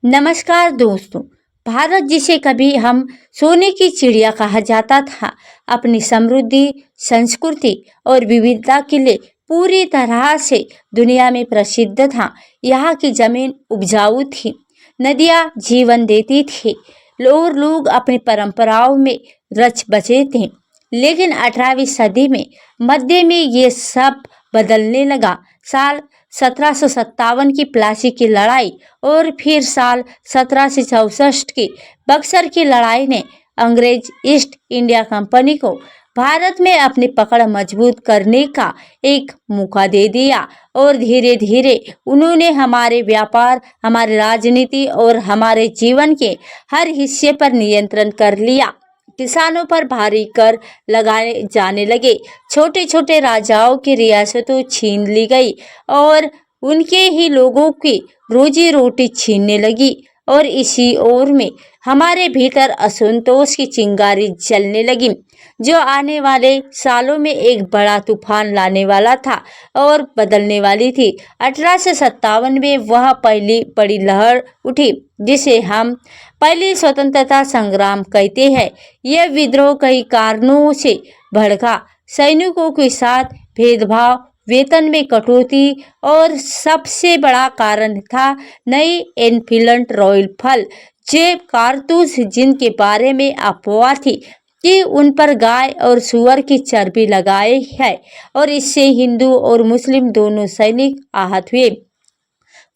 नमस्कार दोस्तों। भारत जिसे कभी हम सोने की चिड़िया कहा जाता था, अपनी समृद्धि, संस्कृति और विविधता के लिए पूरी तरह से दुनिया में प्रसिद्ध था। यहाँ की जमीन उपजाऊ थी, नदियाँ जीवन देती थी और लोग अपनी परंपराओं में रच बसे थे। लेकिन 18वीं सदी में मध्य में ये सब बदलने लगा। साल 1757 की प्लासी की लड़ाई और फिर साल 1764 की बक्सर की लड़ाई ने अंग्रेज ईस्ट इंडिया कंपनी को भारत में अपनी पकड़ मजबूत करने का एक मौका दे दिया और धीरे धीरे उन्होंने हमारे व्यापार, हमारी राजनीति और हमारे जीवन के हर हिस्से पर नियंत्रण कर लिया। किसानों पर भारी कर लगाए जाने लगे, छोटे छोटे राजाओं की रियासतों छीन ली गई और उनके ही लोगों की रोजी रोटी छीनने लगी। और इसी ओर में हमारे भीतर असंतोष की चिंगारी जलने लगी, जो आने वाले सालों में एक बड़ा तूफान लाने वाला था और बदलने वाली थी। 1857 में वह पहली बड़ी लहर उठी जिसे हम पहली स्वतंत्रता संग्राम कहते हैं। यह विद्रोह कई कारणों से भड़का। सैनिकों के साथ भेदभाव, वेतन में कटौती और सबसे बड़ा कारण था नई एनफील्ड राइफल जेब कारतूस, जिनके बारे में अफवाह थी कि उन पर गाय और सुअर की चर्बी लगाए है और इससे हिंदू और मुस्लिम दोनों सैनिक आहत हुए।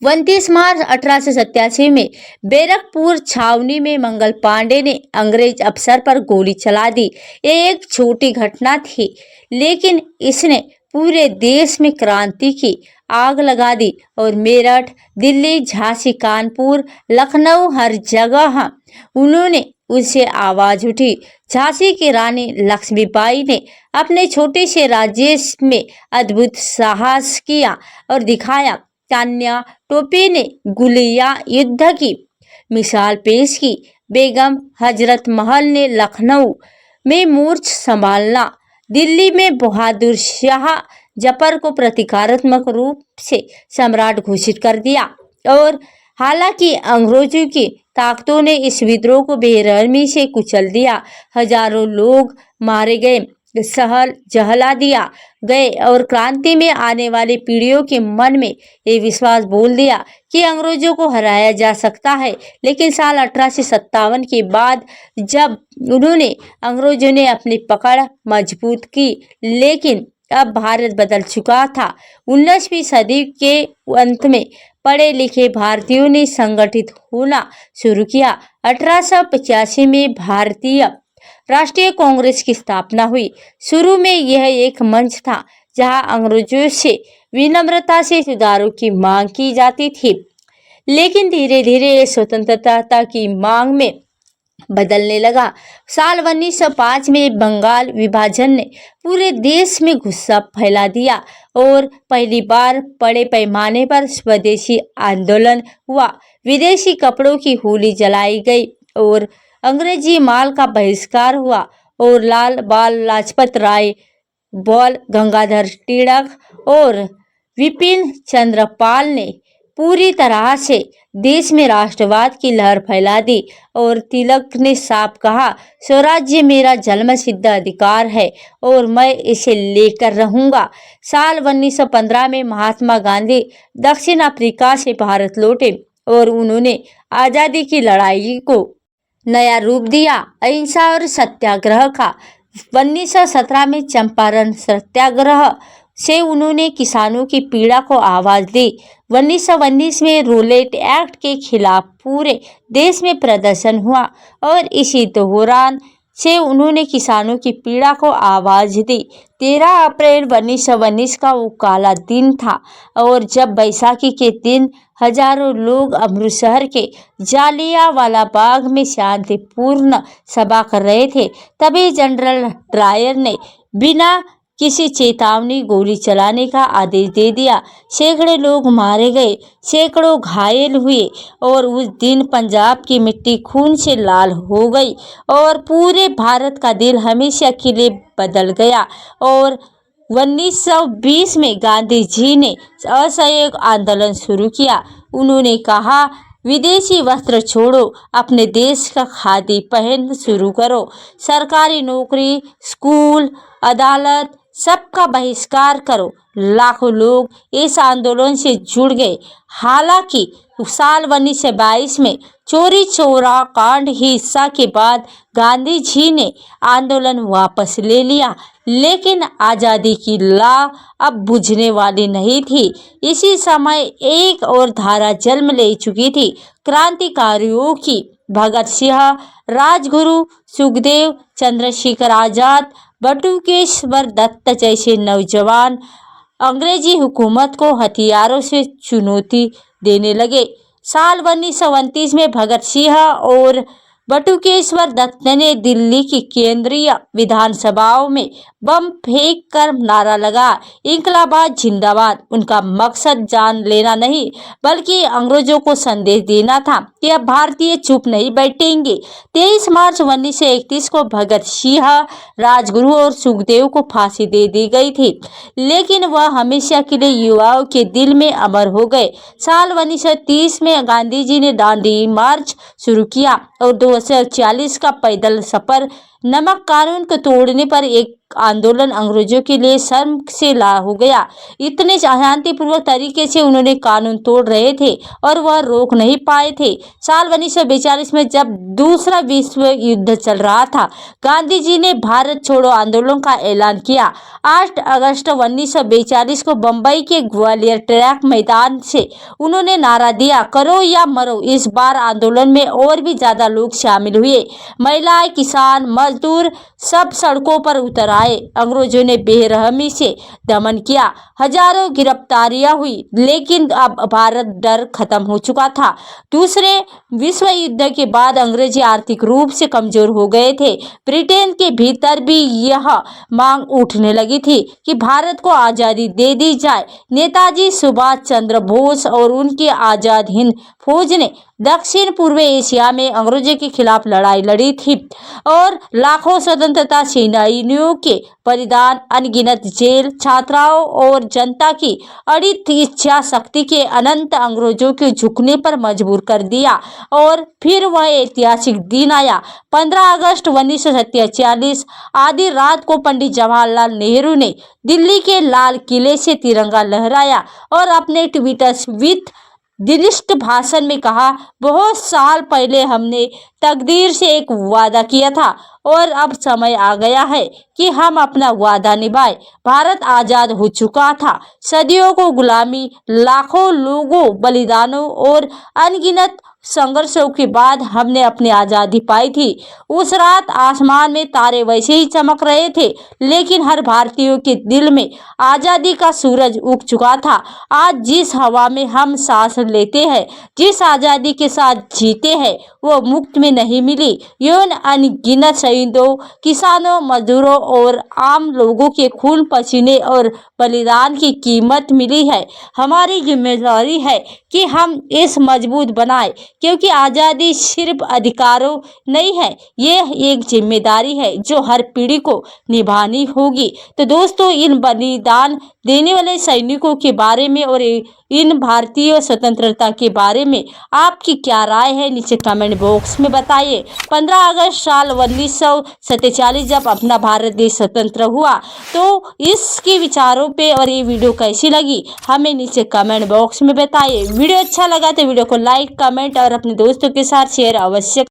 29 मार्च 1887 में बैरकपुर छावनी में मंगल पांडे ने अंग्रेज अफसर पर गोली चला दी। ये एक छोटी घटना थी, लेकिन इसने पूरे देश में क्रांति की आग लगा दी और मेरठ, दिल्ली, झांसी, कानपुर, लखनऊ, हर जगह उन्होंने उससे आवाज उठी। झांसी की रानी लक्ष्मीबाई ने अपने छोटे से राज्य में अद्भुत साहस किया और दिखाया। तान्या टोपे ने गुलिया युद्ध की मिसाल पेश की। बेगम हजरत महल ने लखनऊ में मोर्च संभालना, दिल्ली में बहादुर शाह जफर को प्रतीकात्मक रूप से सम्राट घोषित कर दिया। और हालांकि अंग्रेजों की ताकतों ने इस विद्रोह को बेरहमी से कुचल दिया। हजारों लोग मारे गए, शहर जहला दिया गए और क्रांति में आने वाली पीढ़ियों के मन में ये विश्वास बोल दिया कि अंग्रेजों को हराया जा सकता है। लेकिन साल 1857 के बाद जब उन्होंने अंग्रेजों ने अपनी पकड़ मजबूत की, लेकिन अब भारत बदल चुका था। 19वीं सदी के अंत में पढ़े लिखे भारतीयों ने संगठित होना शुरू किया। 1885 में भारतीय राष्ट्रीय कांग्रेस की स्थापना हुई। शुरू में यह एक मंच था जहां अंग्रेजों से विनम्रता से सुधारों की मांग की जाती थी, लेकिन धीरे धीरे स्वतंत्रता की मांग में बदलने लगा। साल 1905 में बंगाल विभाजन ने पूरे देश में गुस्सा फैला दिया और पहली बार बड़े पैमाने पर स्वदेशी आंदोलन हुआ। विदेशी कपड़ों की होली जलाई गई और अंग्रेजी माल का बहिष्कार हुआ और लाल बाल लाजपत राय, बाल गंगाधर तिलक और विपिन चंद्र पाल ने पूरी तरह से देश में राष्ट्रवाद की लहर फैला दी। और तिलक ने साफ कहा, स्वराज्य मेरा जन्मसिद्ध अधिकार है और मैं इसे लेकर रहूंगा। साल 1915 में महात्मा गांधी दक्षिण अफ्रीका से भारत लौटे और उन्होंने आज़ादी की लड़ाई को नया रूप दिया, अहिंसा और सत्याग्रह का। 1917 में चंपारण सत्याग्रह से उन्होंने किसानों की पीड़ा को आवाज दी। 1919 में रोलेट एक्ट के खिलाफ पूरे देश में प्रदर्शन हुआ और इसी दौरान से उन्होंने किसानों की पीड़ा को आवाज दी। 13 अप्रैल 1919 का वो काला दिन था और जब बैसाखी के दिन हजारों लोग अमृतसर के जालियांवाला बाग में शांतिपूर्ण सभा कर रहे थे, तभी जनरल डायर ने बिना किसी चेतावनी गोली चलाने का आदेश दे दिया। सैकड़ों लोग मारे गए, सैकड़ों घायल हुए और उस दिन पंजाब की मिट्टी खून से लाल हो गई और पूरे भारत का दिल हमेशा के लिए बदल गया। और 1920 में गांधी जी ने असहयोग आंदोलन शुरू किया। उन्होंने कहा विदेशी वस्त्र छोड़ो, अपने देश का खादी पहन शुरू करो। सरकारी नौकरी, स्कूल, अदालत सबका बहिष्कार करो। लाखों लोग इस आंदोलन से जुड़ गए। हालांकि साल 1922 में चोरी चौरा कांड हिंसा के बाद गांधी जी ने आंदोलन वापस ले लिया, लेकिन आज़ादी की ला अब बुझने वाली नहीं थी। इसी समय एक और धारा जन्म ले चुकी थी, क्रांतिकारियों की। भगत सिंह, राजगुरु, सुखदेव, चंद्रशेखर आजाद, बटुकेश्वर दत्त जैसे नौजवान अंग्रेजी हुकूमत को हथियारों से चुनौती देने लगे। साल 1929 में भगत सिंह और बटुकेश्वर दत्त ने दिल्ली की केंद्रीय विधानसभाओं में बम फेंक कर नारा लगा, इंकलाबाद जिंदाबाद। उनका मकसद जान लेना नहीं, बल्कि अंग्रेजों को संदेश देना था कि अब भारतीय चुप नहीं बैठेंगे। 23 मार्च 1931 को भगत सिंह, राजगुरु और सुखदेव को फांसी दे दी गई थी, लेकिन वह हमेशा के लिए युवाओं के दिल में अमर हो गए। साल 1930 में गांधी जी ने दांडी मार्च शुरू किया और 2040 का पैदल सफर। नमक कानून को तोड़ने पर एक आंदोलन अंग्रेजों के लिए शर्म से ला हो गया। इतने शांतिपूर्वक तरीके से उन्होंने कानून तोड़ रहे थे और वह रोक नहीं पाए थे। साल 1942 में जब दूसरा विश्व युद्ध चल रहा था, गांधी जी ने भारत छोड़ो आंदोलन का ऐलान किया। 8 अगस्त 1942 को बम्बई के ग्वालियर ट्रैक मैदान से उन्होंने नारा दिया, करो या मरो। इस बार आंदोलन में और भी ज्यादा लोग शामिल हुए। महिलाएं, किसान, मजदूर सब सड़कों पर उतर आए। अंग्रेजों ने बेरहमी से दमन किया, हजारों गिरफ्तारियां हुई, लेकिन अब भारत डर खत्म हो चुका था। दूसरे विश्व युद्ध के बाद अंग्रेजी आर्थिक रूप से कमजोर हो गए थे। ब्रिटेन के भीतर भी यह मांग उठने लगी थी कि भारत को आजादी दे दी जाए। नेताजी सुभाष चंद्र बोस और उनकी आजाद हिंद फौज ने दक्षिण पूर्व एशिया में अंग्रेजों के खिलाफ लड़ाई लड़ी थी और लाखों स्वतंत्रता सेनानियों के बलिदान, अनगिनत जेल, छात्राओं और जनता की अड़ित इच्छा शक्ति के अनंत अंग्रेजों के झुकने पर मजबूर कर दिया। और फिर वह ऐतिहासिक दिन आया, 15 अगस्त 1947। आधी रात को पंडित जवाहरलाल नेहरू ने दिल्ली के लाल किले से तिरंगा लहराया और अपने ट्विटर विथ दिलिस्ट भाषण में कहा, बहुत साल पहले हमने तकदीर से एक वादा किया था और अब समय आ गया है कि हम अपना वादा निभाएं। भारत आजाद हो चुका था। सदियों को गुलामी, लाखों लोगों बलिदानों और अनगिनत संघर्षों के बाद हमने अपनी आज़ादी पाई थी। उस रात आसमान में तारे वैसे ही चमक रहे थे, लेकिन हर भारतीय के दिल में आज़ादी का सूरज उग चुका था। आज जिस हवा में हम सांस लेते हैं, जिस आज़ादी के साथ जीते हैं, वो मुफ्त में नहीं मिली। यौन अनगिनत शहीदों, किसानों, मजदूरों और आम लोगों के खून, पसीने और बलिदान की कीमत मिली है। हमारी जिम्मेदारी है कि हम इस मजबूत बनाएं, क्योंकि आज़ादी सिर्फ अधिकारों नहीं है, ये एक जिम्मेदारी है जो हर पीढ़ी को निभानी होगी। तो दोस्तों, इन बलिदान देने वाले सैनिकों के बारे में और इन भारतीय स्वतंत्रता के बारे में आपकी क्या राय है, नीचे कमेंट बॉक्स में बताइए। 15 अगस्त साल 1947 जब अपना भारत देश स्वतंत्र हुआ, तो इसके विचारों पे और ये वीडियो कैसी लगी हमें नीचे कमेंट बॉक्स में बताइए। वीडियो अच्छा लगा तो वीडियो को लाइक, कमेंट और अपने दोस्तों के साथ शेयर अवश्य